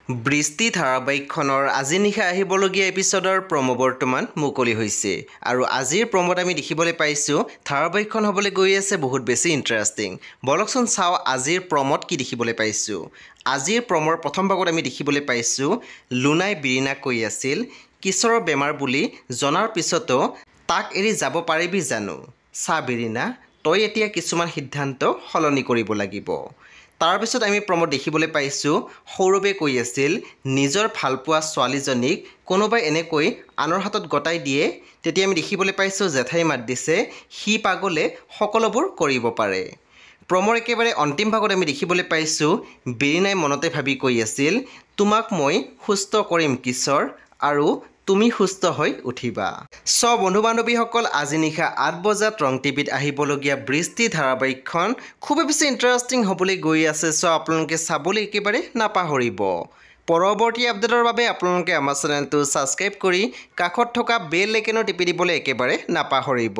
বৃষ্টি ধাৰাবাহিকখনৰ আজি নিশা আহিবলগীয়া এপিছডৰ প্ৰমো বৰ্তমান মুকলি হৈছে আৰু আজিৰ প্ৰমোত আমি দেখিবলৈ পাইছোঁ ধাৰাবাহিকখন হ'বলৈ গৈ আছে বহুত বেছি ইণ্টাৰেষ্টিং। বলকচোন চাওঁ আজিৰ প্ৰমোত কি দেখিবলৈ পাইছোঁ। আজিৰ প্ৰমোৰ প্ৰথম ভাগত আমি দেখিবলৈ পাইছোঁ লুনাই বিৰিনাক কৈ আছিল কিশোৰৰ বেমাৰ বুলি জনাৰ পিছতো তাক এৰি যাব পাৰিবি জানো? চা বিৰিনা, তই এতিয়া কিছুমান সিদ্ধান্ত সলনি কৰিব লাগিব। তাৰপিছত আমি প্ৰমোদ দেখিবলৈ পাইছোঁ সৌৰভে কৈ আছিল নিজৰ ভালপোৱা ছোৱালীজনীক কোনোবাই এনেকৈ আনৰ হাতত গতাই দিয়ে। তেতিয়া আমি দেখিবলৈ পাইছোঁ জেঠাই মাত দিছে সি পাগলে সকলোবোৰ কৰিব পাৰে। প্ৰমৰ একেবাৰে অন্তিম ভাগত আমি দেখিবলৈ পাইছোঁ বিৰিনাই মনতে ভাবি কৈ আছিল তোমাক মই সুস্থ কৰিম কিশোৰ আৰু তুমি সুস্থ হৈ উঠিবা। বন্ধু বান্ধৱীসকল আজি নিশা ৮ বজাত ৰং টিভিত আহিবলগীয়া বৃষ্টি ধাৰাবাহিকখন খুবেই বেছি ইণ্টাৰেষ্টিং হ'বলৈ গৈ আছে। আপোনালোকে চাবলৈ একেবাৰে নাপাহৰিব। পৰৱৰ্তী আপডেটৰ বাবে আপোনালোকে আমাৰ চেনেলটো ছাবস্ক্ৰাইব কৰি কাষত থকা বেল আইকনত টিপি দিবলৈ একেবাৰে নাপাহৰিব।